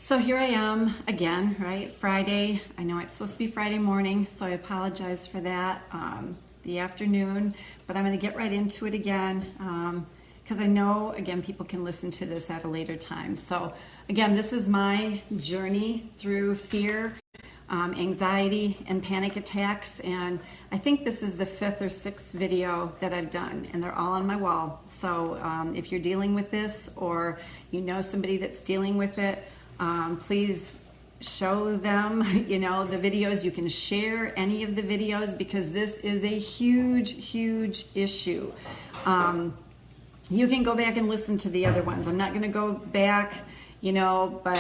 So here I am again, right? Friday. I know it's supposed to be Friday morning, so I apologize for that. The afternoon, but I'm going to get right into it again because I know, again, people can listen to this at a later time. So again, this is my journey through fear, anxiety, and panic attacks, and I think this is the 5th or 6th video that I've done, and they're all on my wall. So if you're dealing with this or you know somebody that's dealing with it, please show them, the videos. You can share any of the videos because this is a huge, huge issue. You can go back and listen to the other ones. I'm not going to go back, but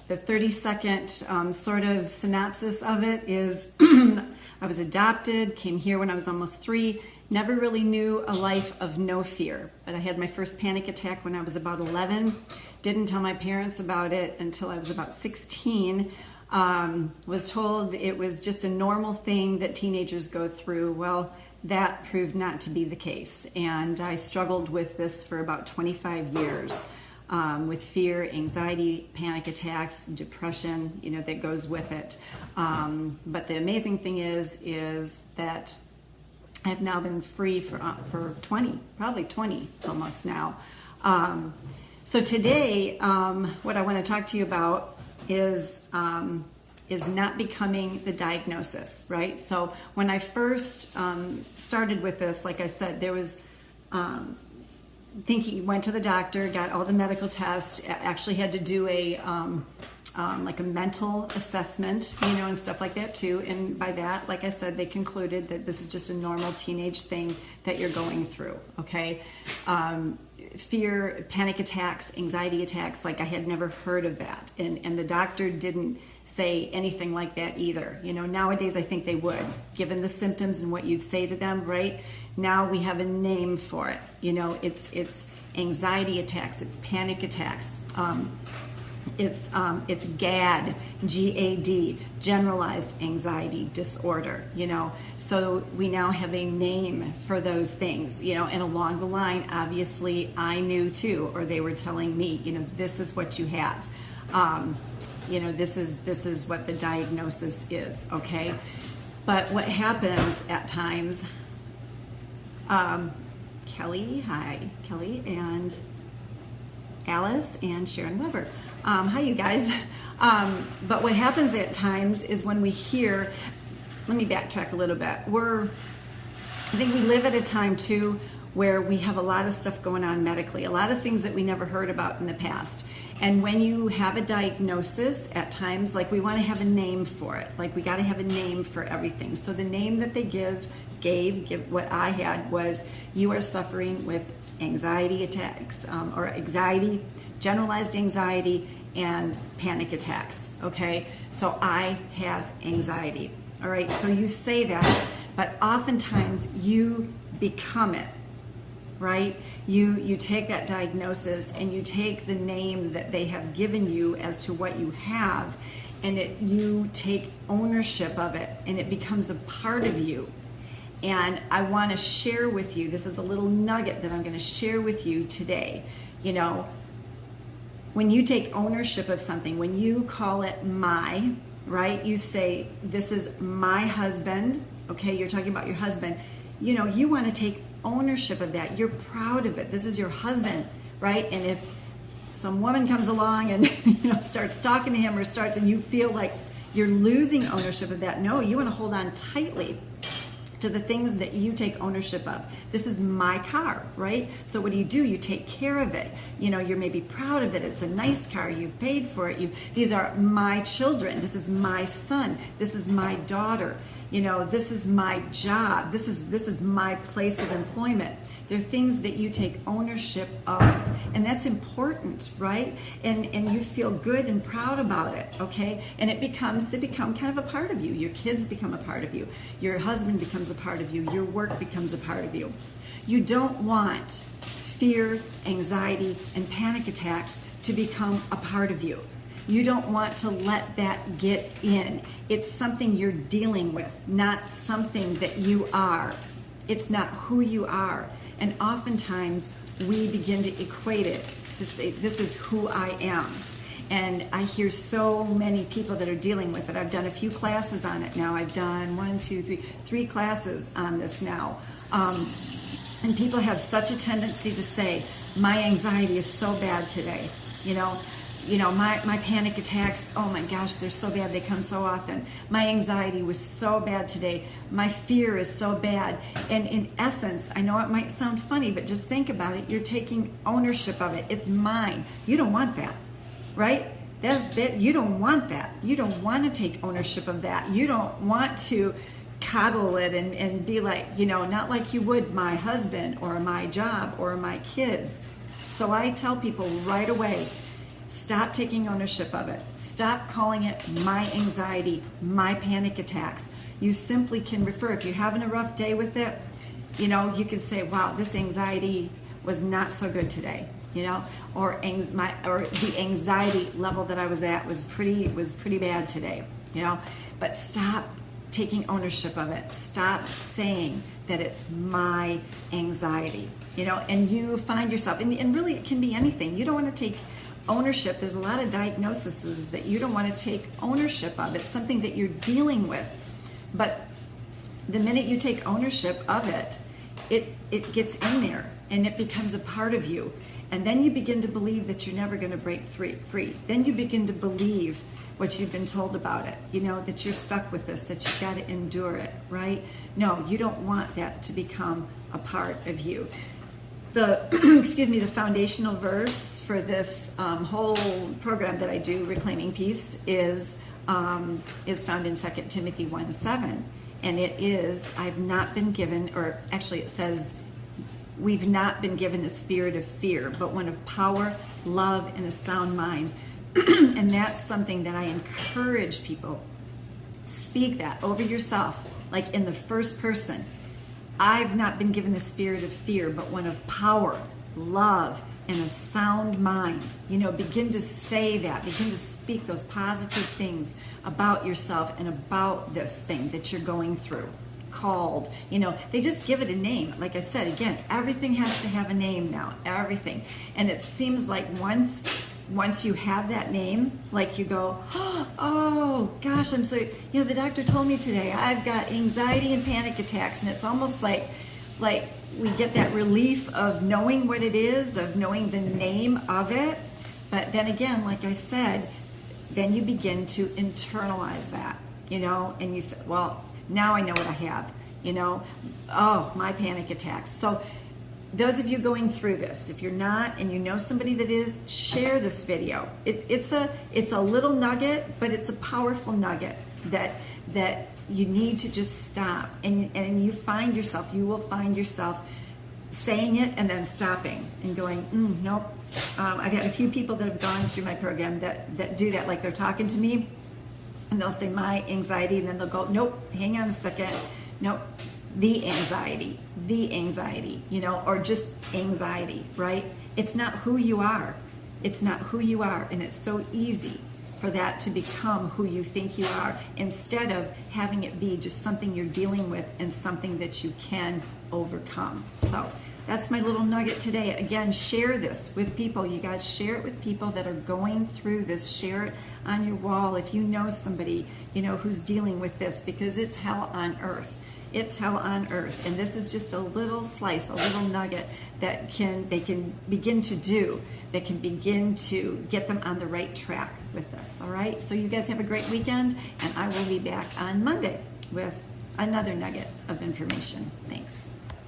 the 30-second sort of synopsis of it is I was adopted, came here when I was almost 3, never really knew a life of no fear. But I had my first panic attack when I was about 11. Didn't tell my parents about it until I was about 16. Was told it was just a normal thing that teenagers go through. Well, that proved not to be the case. And I struggled with this for about 25 years. With fear, anxiety, panic attacks, depression, that goes with it. But the amazing thing is that I've now been free for probably 20 almost now. So today, what I want to talk to you about is not becoming the diagnosis, right? So when I first started with this, like I said, there was went to the doctor, got all the medical tests, actually had to do a mental assessment, and stuff like that too. And by that, like I said, they concluded that this is just a normal teenage thing that you're going through, okay? Fear, panic attacks, anxiety attacks, like I had never heard of that. And the doctor didn't say anything like that either. Nowadays I think they would, given the symptoms and what you'd say to them, right? Now we have a name for it. It's anxiety attacks, it's panic attacks. It's GAD, G-A-D, generalized anxiety disorder, So we now have a name for those things, and along the line, obviously I knew too, or they were telling me, this is what you have. This is what the diagnosis is, okay? But what happens at times, Kelly, hi, Kelly, and Alice, and Sharon Weber. Hi, you guys. But what happens at times is when we hear, let me backtrack a little bit. I think we live at a time too where we have a lot of stuff going on medically, a lot of things that we never heard about in the past. And when you have a diagnosis, at times, like we want to have a name for it. Like we got to have a name for everything. So the name that they gave what I had was, you are suffering with anxiety attacks, or anxiety, generalized anxiety, and panic attacks, okay? So I have anxiety, all right? So you say that, but oftentimes you become it, right? You take that diagnosis and you take the name that they have given you as to what you have, and you take ownership of it, and it becomes a part of you. And I want to share with you, this is a little nugget that I'm going to share with you today. When you take ownership of something, when you call it my, right? You say, this is my husband, okay? You're talking about your husband. You want to take ownership of that. You're proud of it. This is your husband, right? And if some woman comes along and starts talking to him, and you feel like you're losing ownership of that, no, you want to hold on tightly to the things that you take ownership of. This is my car, right? So what do? You take care of it. You're maybe proud of it. It's a nice car. You've paid for it. These are my children. This is my son. This is my daughter. This is my job. This is my place of employment. They're things that you take ownership of, and that's important, right? And you feel good and proud about it, okay? And they become kind of a part of you. Your kids become a part of you. Your husband becomes a part of you. Your work becomes a part of you. You don't want fear, anxiety, and panic attacks to become a part of you. You don't want to let that get in. It's something you're dealing with, not something that you are. It's not who you are. And oftentimes we begin to equate it to say, this is who I am. And I hear so many people that are dealing with it. I've done a few classes on it now. I've done three classes on this now. And people have such a tendency to say, my anxiety is so bad today. My panic attacks, oh my gosh, they're so bad. They come so often. My anxiety was so bad today. My fear is so bad. And in essence, I know it might sound funny, but just think about it. You're taking ownership of it. It's mine. You don't want that, right? You don't want that. You don't want to take ownership of that. You don't want to coddle it and be like, not like you would my husband or my job or my kids. So I tell people right away, stop taking ownership of it. Stop calling it my anxiety, my panic attacks. You simply can refer, if you're having a rough day with it, you can say, wow, this anxiety was not so good today, or the anxiety level that I was at was pretty bad today, But stop taking ownership of it. Stop saying that it's my anxiety, and you find yourself, and really it can be anything. You don't want to take ownership. There's a lot of diagnoses that you don't want to take ownership of. It's something that you're dealing with. But the minute you take ownership of it, it gets in there and it becomes a part of you. And then you begin to believe that you're never going to break free. Then you begin to believe what you've been told about it, that you're stuck with this, that you've got to endure it, right? No, you don't want that to become a part of you. The foundational verse for this whole program that I do, Reclaiming Peace, is found in 2 Timothy 1:7, and it is, I've not been given, or actually it says, we've not been given a spirit of fear, but one of power, love, and a sound mind. And that's something that I encourage people. Speak that over yourself, like in the first person. I've not been given a spirit of fear, but one of power, love, and a sound mind. Begin to say that. Begin to speak those positive things about yourself and about this thing that you're going through. Called, they just give it a name. Like I said, again, everything has to have a name now. Everything. And it seems like once you have that name, like you go, oh gosh, I'm so, the doctor told me today I've got anxiety and panic attacks, and it's almost like we get that relief of knowing what it is, of knowing the name of it. But then again, like I said, then you begin to internalize that, and you say, well, now I know what I have, oh, my panic attacks. So those of you going through this, if you're not and you know somebody that is, share this video. It's a little nugget, but it's a powerful nugget that you need to just stop. And you will find yourself saying it and then stopping and going, nope. I've had a few people that have gone through my program that do that, like they're talking to me and they'll say my anxiety, and then they'll go, nope, hang on a second, nope. The anxiety, or just anxiety, right? It's not who you are. It's not who you are. And it's so easy for that to become who you think you are, instead of having it be just something you're dealing with and something that you can overcome. So that's my little nugget today. Again, share this with people. You guys share it with people that are going through this. Share it on your wall if you know somebody, who's dealing with this, because it's hell on earth. It's hell on earth, and this is just a little slice, a little nugget that they can begin to do, that can begin to get them on the right track with this. All right, so you guys have a great weekend, and I will be back on Monday with another nugget of information. Thanks.